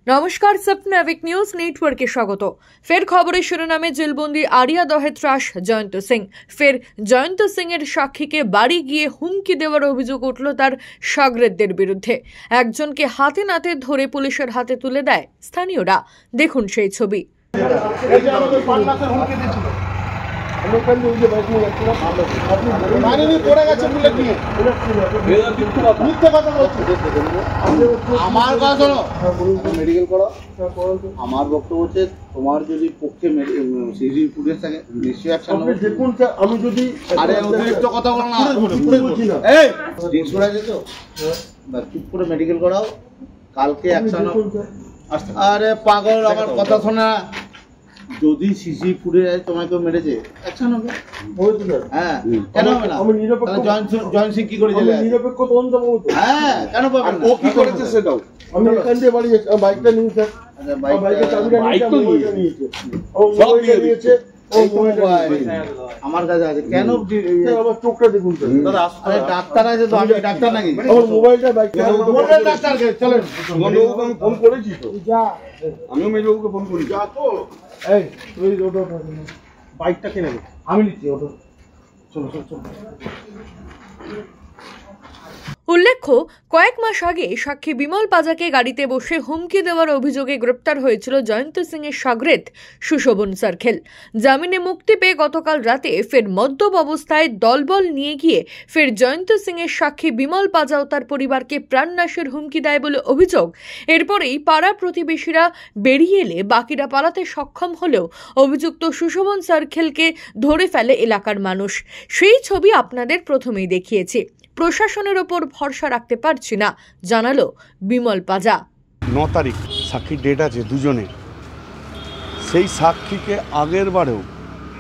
নমস্কার, স্বপ্নাবিক নিউজ নেটওয়ার্কে স্বাগত। ফের খবরের শিরোনামে জেলবন্দি আরিয়া দহে ত্রাস জয়ন্ত সিং। ফের জয়ন্ত সিং এর সাক্ষীকে বাড়ি গিয়ে হুমকি দেওয়ার অভিযোগ উঠল তার শাগরেদদের বিরুদ্ধে। একজনকে হাতে নাতে ধরে পুলিশের হাতে তুলে দেয় স্থানীয়রা। দেখুন সেই ছবি। আমার বক্তব্য হচ্ছে তোমার যদি পক্ষে সিসি ফুটেজ থাকে নিশ্চয়ই অ্যাকশন হবে। দেখুন আমি যদি আরে অতিরিক্ত কথা বলো না, এই ড্রিঙ্কস করা যেত বা চুপ করে মেডিকেল করাও, কালকে অ্যাকশন হবে। আরে পাগল, আমার কথা শোনা। যদি সিসি ফুটেজ তোমাকে মেরেছে অ্যাকশন হবে। হ্যাঁ, কেন হবে না? আমি নিরপেক্ষ জয়েন্ট সিং কি করেছে? নিরপেক্ষ তদন্ত পাবো। হ্যাঁ, কেন পাবেন না? ও কি করেছে সেটাও আমি এখান দিয়ে বাড়ি যাচ্ছি। বাইকটা নিয়েছে, আচ্ছা বাইকের চাবিটা নিয়েছে, ও মোবাইলটা নিয়েছে, ও মোবাইল আমার কাছে আছে। কেন আমার চোখটা দেখুন দাদা। আরে ডাক্তার আছে তো, আমি ডাক্তার নাকি? আমার মোবাইলটা বাইকটা বলবেন ডাক্তারকে। চলেন, মেজবাবুকে আমি ফোন করেছি তো। যা, আমিও মেজবাবুকে ফোন করি। যা তো, এই তুই ওটা বাইকটা কিনে নে, আমি নিচ্ছি ওটা। চলো চলো চলো। উল্লেখ্য, কয়েক মাস আগে সাক্ষী বিমল পাজাকে গাড়িতে বসে হুমকি দেওয়ার অভিযোগে গ্রেপ্তার হয়েছিল জয়ন্ত সিং এর শাগরেদ সুশোভন সার্কেল। জামিনে মুক্তি পেয়ে গতকাল রাতে ফের মদ্যপ অবস্থায় দলবল নিয়ে গিয়ে ফের জয়ন্ত সিং এর সাক্ষী বিমল পাজা ও তার পরিবারকে প্রাণনাশের হুমকি দেয় বলে অভিযোগ। এরপরেই পাড়া প্রতিবেশীরা বেরিয়ে এলে বাকিরা পালাতে সক্ষম হলেও অভিযুক্ত সুশোভন সার্কেলকে ধরে ফেলে এলাকার মানুষ। সেই ছবি আপনাদের প্রথমেই দেখিয়েছি। প্রশাসনের ওপর ভরসা রাখতে পারছি না, জানালো বিমল পাজা। 9 তারিখ সাক্ষীর ডেট আছে দুজনের। সেই সাক্ষীকে আগের বারেও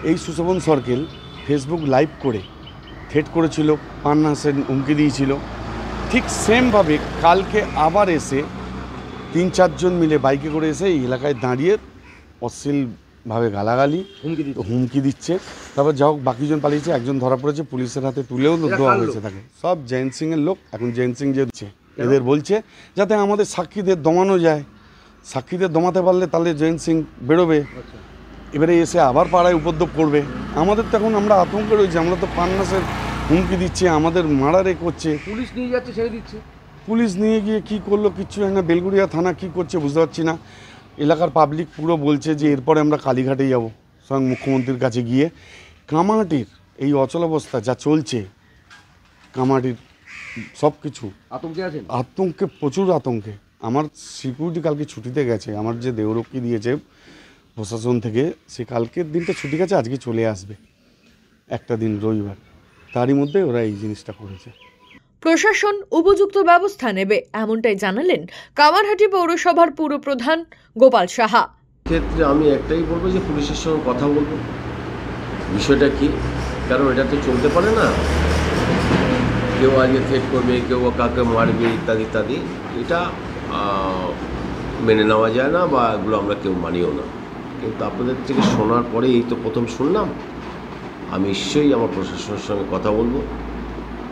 এই সুশোভন সার্কেল ফেসবুক লাইভ করে থ্রেট করেছিল, প্রাণনাশের হুমকি দিয়েছিল। ঠিক সেমভাবে কালকে আবার এসে 3-4 জন মিলে বাইকে করে এসে এই এলাকায় দাঁড়িয়ে অশ্লীলভাবে গালাগালি হুমকি দিচ্ছে। তারপর যা হোক বাকিজন পালিয়েছে, একজন ধরা পড়েছে, পুলিশের হাতে তুলেও দেওয়া হয়েছে তাকে। সব জয়ন্ত সিংয়ের লোক। এখন জয়ন্ত সিং যে দিচ্ছে এদের বলছে যাতে আমাদের সাক্ষীদের দমানো যায়। সাক্ষীদের দমাতে পারলে তাহলে জয়ন্ত সিং বেরোবে। এবারে এসে আবার পাড়ায় উপদ্রব করবে। আমাদের তো এখন আমরা আতঙ্কে রয়েছি। আমরা তো প্রাণনাশের হুমকি দিচ্ছে, আমাদের মারারে করছে। পুলিশ নিয়ে যাচ্ছে, ছেড়ে দিচ্ছে। পুলিশ নিয়ে গিয়ে কী করলো কিচ্ছু হয় না। বেলগুড়িয়া থানা কী করছে বুঝতে পারছি না। এলাকার পাবলিক পুরো বলছে যে এরপরে আমরা কালীঘাটে যাব, স্বয়ং মুখ্যমন্ত্রীর কাছে গিয়ে। কামাটির এই অচল অবস্থা যা চলছে, কামাটির সব কিছু আতঙ্কে আছেন? আতঙ্কে, প্রচুর আতঙ্কে। আমার সিকিউরিটি কালকে ছুটিতে গেছে। আমার যে দেহরক্ষী দিয়েছে প্রশাসন থেকে, সে কালকের দিনটা ছুটি গেছে, আজকে চলে আসবে একটা দিন, রবিবার। তারই মধ্যে ওরা এই জিনিসটা করেছে। প্রশাসন উপযুক্ত ব্যবস্থা নেবে, এমনটাই জানালেন কামারহাটি পৌরসভার পুরপ্রধান গোপাল সাহা। ক্ষেত্রে আমি একটাই বলবো যে পুলিশের সঙ্গে কথা বলবো, বিষয়টা কি, কারণ এটা তো চলতে পারে না। কেউ আজকে থ্রেট করবে, কেউ কাউকে মারবে, ইত্যাদি ইত্যাদি। এটা মেনে নেওয়া যায় না, বা এগুলো আমরা কেউ মানিও না। কিন্তু আপনাদের থেকে শোনার পরে এই তো প্রথম শুনলাম। আমি নিশ্চয়ই আমার প্রশাসনের সঙ্গে কথা বলবো,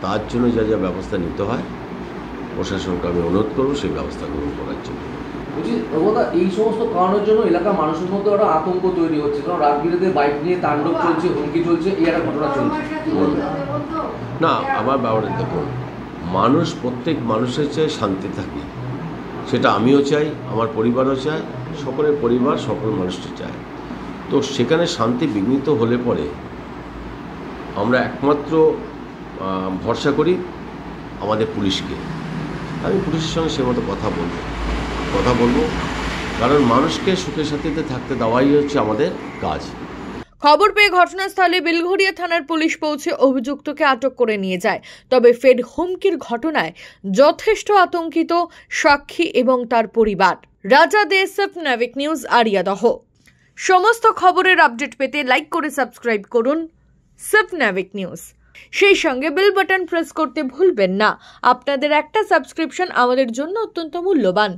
তার জন্য যা যা ব্যবস্থা নিতে হয় প্রশাসনকে আমি অনুরোধ করবো সেই ব্যবস্থা গ্রহণ করার জন্য। বলছি এই সমস্ত কারণের জন্য এলাকার মানুষের মধ্যে একটা আতঙ্ক তৈরি হচ্ছে, কারণ রাতবিরেতে বাইক নিয়ে তাণ্ডব চলছে, হুমকি চলছে, এই একটা ঘটনা চলছে। না, আমার ব্যাপারে দেখুন, মানুষ, প্রত্যেক মানুষের চাই শান্তি থাকে। সেটা আমিও চাই, আমার পরিবারও চায়, সকলের পরিবার, সকল মানুষটি চায়। তো সেখানে শান্তি বিঘ্নিত হলে পরে আমরা একমাত্র ভরসা করি আমাদের পুলিশকে। আমি পুলিশের সঙ্গে সে মতো কথা বলবো, কারণ মানুষকে সুখে শান্তিতে থাকতে দেওয়াই হচ্ছে আমাদের কাজ। খবর পেয়ে ঘটনাস্থলে বেলঘরিয়া থানার পুলিশ পৌঁছে অভিযুক্তকে আটক করে নিয়ে যায়। তবে ফের হুমকির ঘটনায় যথেষ্ট আতঙ্কিত সাক্ষী এবং তার পরিবার। রাজা দে, স্বপ্নাবিক নিউজ, আরিয়াদহ। সমস্ত খবরের আপডেট পেতে লাইক করে সাবস্ক্রাইব করুন স্বপ্নাবিক নিউজ। সেই সঙ্গে বেল বাটন প্রেস করতে ভুলবেন না। আপনাদের একটা সাবস্ক্রিপশন আমাদের জন্য অত্যন্ত মূল্যবান।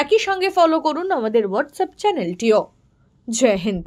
একই সঙ্গে ফলো করুন আমাদের হোয়াটসঅ্যাপ চ্যানেলটিও। জয় হিন্দ।